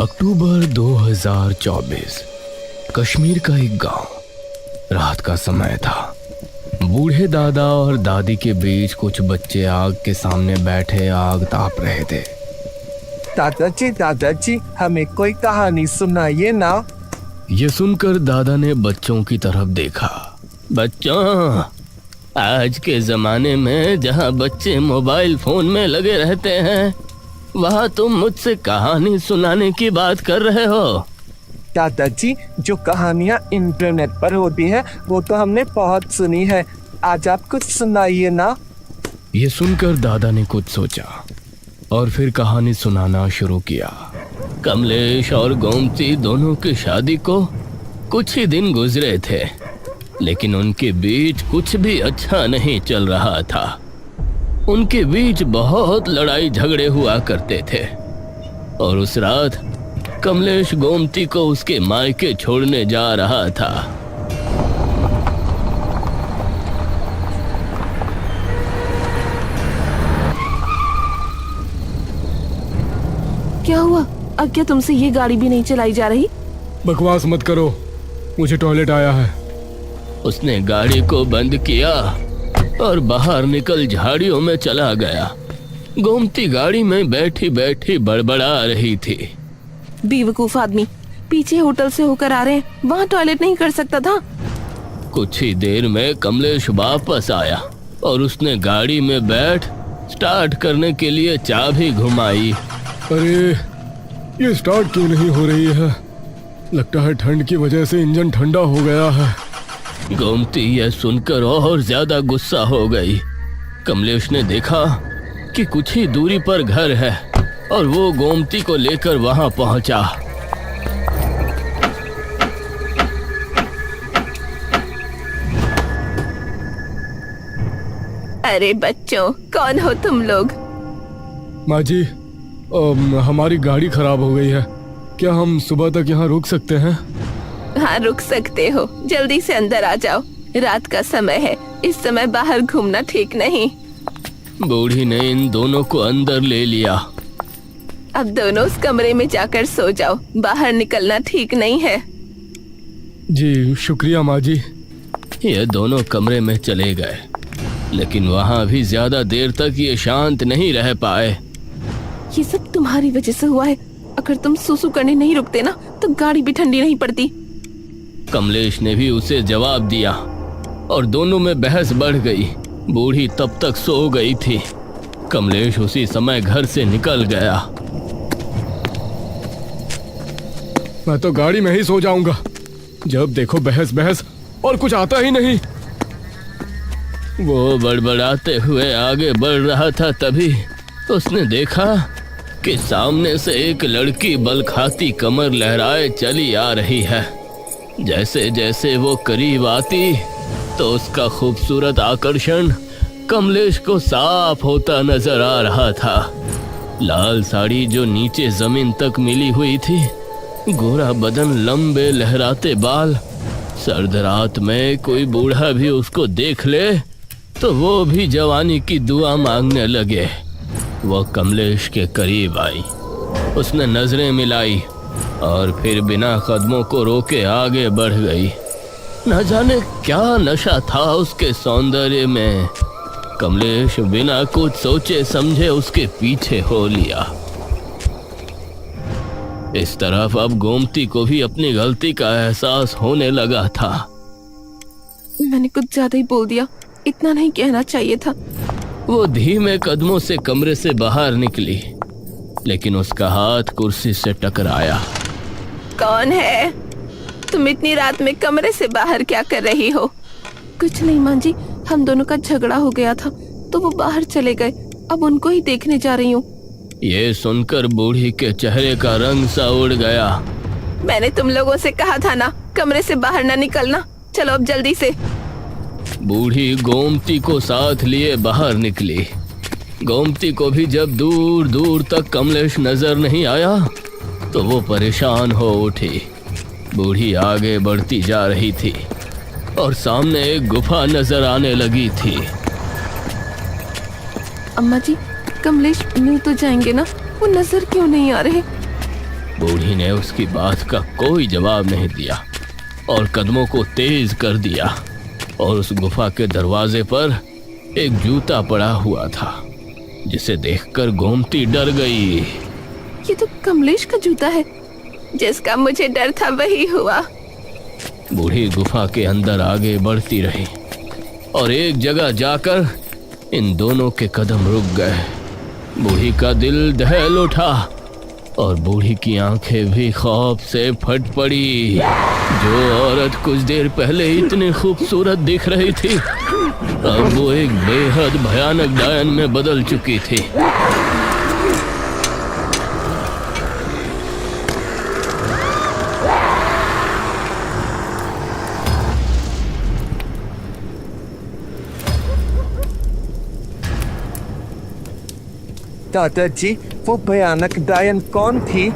अक्टूबर 2024। कश्मीर का एक गांव। रात का समय था। बूढ़े दादा और दादी के बीच कुछ बच्चे आग के सामने बैठे आग ताप रहे थे। दादाजी हमें कोई कहानी सुनाइए ना। ये सुनकर दादा ने बच्चों की तरफ देखा। बच्चों, आज के जमाने में जहाँ बच्चे मोबाइल फोन में लगे रहते हैं, वहाँ तुम मुझसे कहानी सुनाने की बात कर रहे हो। दादाजी, जो कहानियाँ इंटरनेट पर होती है वो तो हमने बहुत सुनी है। आज आप कुछ सुनाइए ना। ये सुनकर दादा ने कुछ सोचा और फिर कहानी सुनाना शुरू किया। कमलेश और गोमती दोनों की शादी को कुछ ही दिन गुजरे थे, लेकिन उनके बीच कुछ भी अच्छा नहीं चल रहा था। उनके बीच बहुत लड़ाई झगड़े हुआ करते थे और उस रात कमलेश गोमती को उसके मायके छोड़ने जा रहा था। क्या हुआ? अब क्या तुमसे ये गाड़ी भी नहीं चलाई जा रही? बकवास मत करो, मुझे टॉयलेट आया है। उसने गाड़ी को बंद किया और बाहर निकल झाड़ियों में चला गया। गोमती गाड़ी में बैठी बैठी बड़बड़ा रही थी। बेवकूफ आदमी, पीछे होटल से होकर आ रहे हैं, वहाँ टॉयलेट नहीं कर सकता था? कुछ ही देर में कमलेश वापस आया और उसने गाड़ी में बैठ स्टार्ट करने के लिए चाबी घुमाई। अरे, ये स्टार्ट क्यों नहीं हो रही है? लगता है ठंड की वजह से इंजन ठंडा हो गया है। गोमती यह सुनकर और ज्यादा गुस्सा हो गई। कमलेश ने देखा कि कुछ ही दूरी पर घर है और वो गोमती को लेकर वहां पहुंचा। अरे बच्चों, कौन हो तुम लोग? माँ जी, हमारी गाड़ी खराब हो गई है। क्या हम सुबह तक यहाँ रुक सकते हैं? हाँ, रुक सकते हो। जल्दी से अंदर आ जाओ, रात का समय है, इस समय बाहर घूमना ठीक नहीं। बूढ़ी ने इन दोनों को अंदर ले लिया। अब दोनों उस कमरे में जाकर सो जाओ, बाहर निकलना ठीक नहीं है। जी शुक्रिया माँ जी। ये दोनों कमरे में चले गए, लेकिन वहां भी ज्यादा देर तक ये शांत नहीं रह पाए। ये सब तुम्हारी वजह से हुआ है। अगर तुम सुसु करने नहीं रुकते ना, तो गाड़ी भी ठंडी नहीं पड़ती। कमलेश ने भी उसे जवाब दिया और दोनों में बहस बढ़ गई। बूढ़ी तब तक सो गई थी। कमलेश उसी समय घर से निकल गया। मैं तो गाड़ी में ही सो जाऊंगा। जब देखो बहस बहस और कुछ आता ही नहीं। वो बड़बड़ाते हुए आगे बढ़ रहा था, तभी उसने देखा कि सामने से एक लड़की बल खाती कमर लहराए चली आ रही है। जैसे जैसे वो करीब आती तो उसका खूबसूरत आकर्षण कमलेश को साफ होता नजर आ रहा था। लाल साड़ी जो नीचे जमीन तक मिली हुई थी, गोरा बदन, लंबे लहराते बाल। सर्द रात में कोई बूढ़ा भी उसको देख ले तो वो भी जवानी की दुआ मांगने लगे। वो कमलेश के करीब आई, उसने नजरें मिलाई और फिर बिना कदमों को रोके आगे बढ़ गई। न जाने क्या नशा था उसके सौंदर्य में। कमलेश बिना कुछ सोचे समझे उसके पीछे हो लिया। इस तरफ अब गोमती को भी अपनी गलती का एहसास होने लगा था। मैंने कुछ ज्यादा ही बोल दिया, इतना नहीं कहना चाहिए था। वो धीमे कदमों से कमरे से बाहर निकली, लेकिन उसका हाथ कुर्सी से टकराया। कौन है? तुम इतनी रात में कमरे से बाहर क्या कर रही हो? कुछ नहीं माँ जी, हम दोनों का झगड़ा हो गया था तो वो बाहर चले गए, अब उनको ही देखने जा रही हूँ। ये सुनकर बूढ़ी के चेहरे का रंग सा उड़ गया। मैंने तुम लोगों से कहा था ना, कमरे से बाहर ना निकलना। चलो अब जल्दी से। बूढ़ी गोमती को साथ लिए बाहर निकली। गोमती को भी जब दूर दूर तक कमलेश नजर नहीं आया तो वो परेशान हो उठी। बूढ़ी आगे बढ़ती जा रही थी और सामने एक गुफा नजर आने लगी थी। अम्मा जी, कमलेश मिल तो जाएंगे ना? वो नजर क्यों नहीं आ रहे? बूढ़ी ने उसकी बात का कोई जवाब नहीं दिया और कदमों को तेज कर दिया और उस गुफा के दरवाजे पर एक जूता पड़ा हुआ था, जिसे देखकर गोमती डर गई। ये तो कमलेश का जूता है, जिसका मुझे डर था वही हुआ। बूढ़ी गुफा के अंदर आगे बढ़ती रही और एक जगह जाकर इन दोनों के कदम रुक गए। बूढ़ी का दिल दहल उठा और बूढ़ी की आंखें भी खौफ से फट पड़ी। जो औरत कुछ देर पहले इतनी खूबसूरत दिख रही थी, अब वो एक बेहद भयानक डायन में बदल चुकी थी। दादाजी, वो भयानक डायन कौन थी?